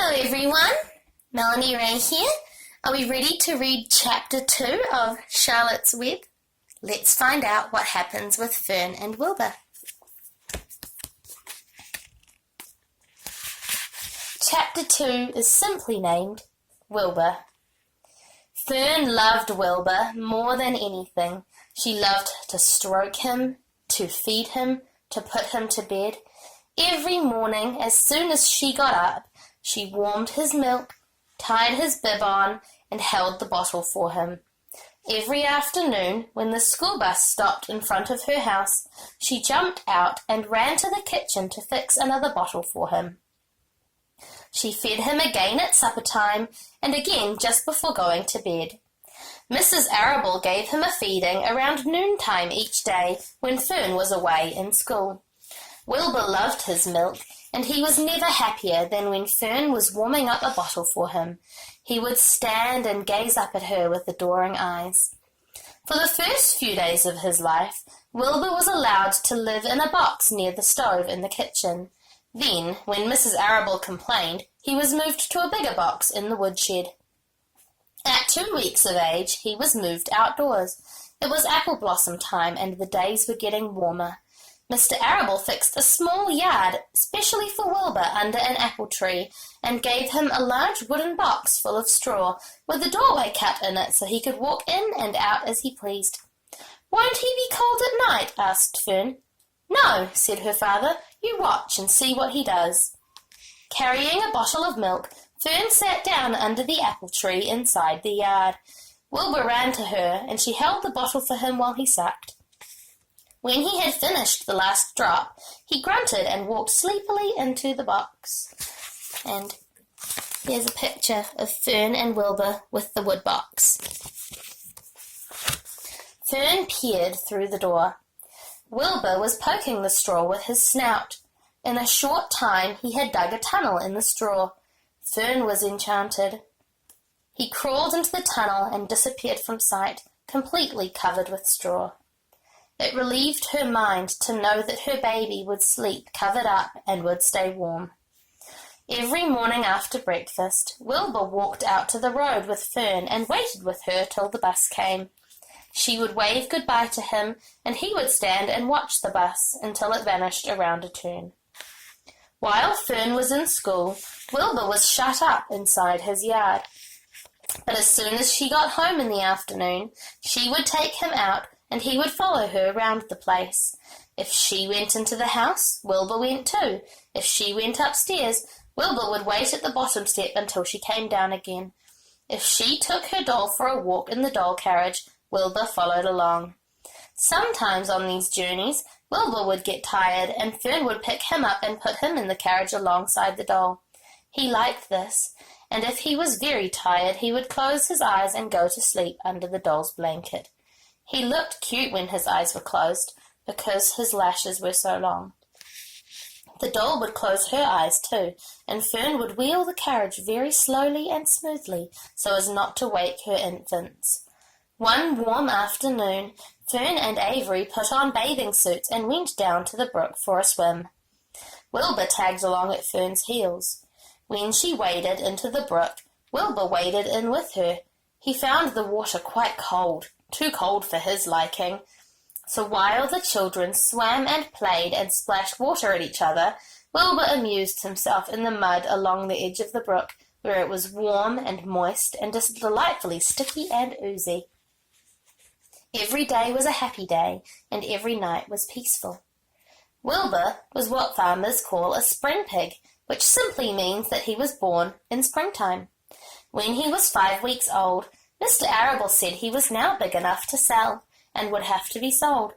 Hello everyone, Melanie Ray here. Are we ready to read Chapter 2 of Charlotte's Web? Let's find out what happens with Fern and Wilbur. Chapter 2 is simply named Wilbur. Fern loved Wilbur more than anything. She loved to stroke him, to feed him, to put him to bed. Every morning, as soon as she got up, she warmed his milk, tied his bib on, and held the bottle for him. Every afternoon, when the school bus stopped in front of her house, she jumped out and ran to the kitchen to fix another bottle for him. She fed him again at supper time, and again just before going to bed. Mrs. Arable gave him a feeding around noontime each day when Fern was away in school. Wilbur loved his milk, and he was never happier than when Fern was warming up a bottle for him. He would stand and gaze up at her with adoring eyes. For the first few days of his life, Wilbur was allowed to live in a box near the stove in the kitchen. Then, when Mrs. Arable complained, he was moved to a bigger box in the woodshed. At 2 weeks of age, he was moved outdoors. It was apple blossom time, and the days were getting warmer. Mr. Arable fixed a small yard specially for Wilbur under an apple tree, and gave him a large wooden box full of straw, with a doorway cut in it so he could walk in and out as he pleased. "Won't he be cold at night?" asked Fern. "No," said her father. "You watch and see what he does." Carrying a bottle of milk, Fern sat down under the apple tree inside the yard. Wilbur ran to her, and she held the bottle for him while he sucked. When he had finished the last drop, he grunted and walked sleepily into the box. And here's a picture of Fern and Wilbur with the wood box. Fern peered through the door. Wilbur was poking the straw with his snout. In a short time he had dug a tunnel in the straw. Fern was enchanted. He crawled into the tunnel and disappeared from sight, completely covered with straw. It relieved her mind to know that her baby would sleep covered up and would stay warm. Every morning after breakfast, Wilbur walked out to the road with Fern and waited with her till the bus came. She would wave goodbye to him, and he would stand and watch the bus until it vanished around a turn. While Fern was in school, Wilbur was shut up inside his yard. But as soon as she got home in the afternoon, she would take him out, and he would follow her round the place. If she went into the house, Wilbur went too. If she went upstairs, Wilbur would wait at the bottom step until she came down again. If she took her doll for a walk in the doll carriage, Wilbur followed along. Sometimes on these journeys, Wilbur would get tired, and Fern would pick him up and put him in the carriage alongside the doll. He liked this, and if he was very tired, he would close his eyes and go to sleep under the doll's blanket. He looked cute when his eyes were closed, because his lashes were so long. The doll would close her eyes too, and Fern would wheel the carriage very slowly and smoothly, so as not to wake her infants. One warm afternoon, Fern and Avery put on bathing suits and went down to the brook for a swim. Wilbur tagged along at Fern's heels. When she waded into the brook, Wilbur waded in with her. He found the water quite cold. Too cold for his liking. So while the children swam and played and splashed water at each other, Wilbur amused himself in the mud along the edge of the brook, where it was warm and moist and just delightfully sticky and oozy. Every day was a happy day, and every night was peaceful. Wilbur was what farmers call a spring pig, which simply means that he was born in springtime. When he was 5 weeks old, Mr. Arable said he was now big enough to sell, and would have to be sold.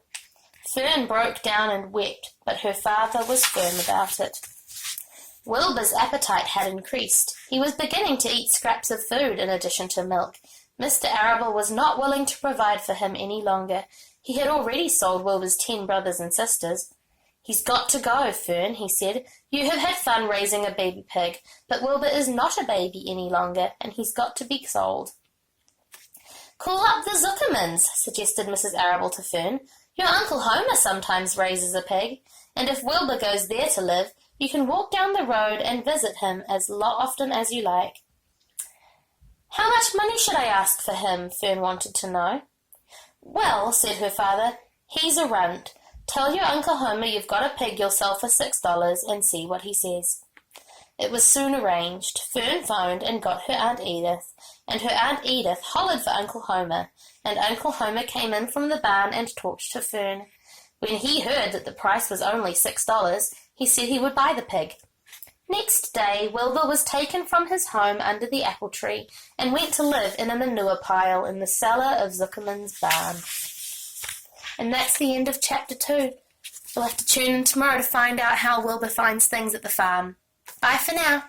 Fern broke down and wept, but her father was firm about it. Wilbur's appetite had increased. He was beginning to eat scraps of food in addition to milk. Mr. Arable was not willing to provide for him any longer. He had already sold Wilbur's 10 brothers and sisters. "He's got to go, Fern," he said. "You have had fun raising a baby pig, but Wilbur is not a baby any longer, and he's got to be sold." "Call up the Zuckermans," suggested Mrs. Arable to Fern. "Your Uncle Homer sometimes raises a pig, and if Wilbur goes there to live, You can walk down the road and visit him as often as you like." "How much money should I ask for him?" Fern wanted to know. "Well," said her father, "he's a runt. Tell your Uncle Homer you've got a pig you'll sell for $6 and see what he says." It was soon arranged. Fern phoned and got her Aunt Edith, and her Aunt Edith hollered for Uncle Homer, and Uncle Homer came in from the barn and talked to Fern. When he heard that the price was only $6, he said he would buy the pig. Next day, Wilbur was taken from his home under the apple tree and went to live in a manure pile in the cellar of Zuckerman's barn. And that's the end of chapter 2. We'll have to tune in tomorrow to find out how Wilbur finds things at the farm. Bye for now.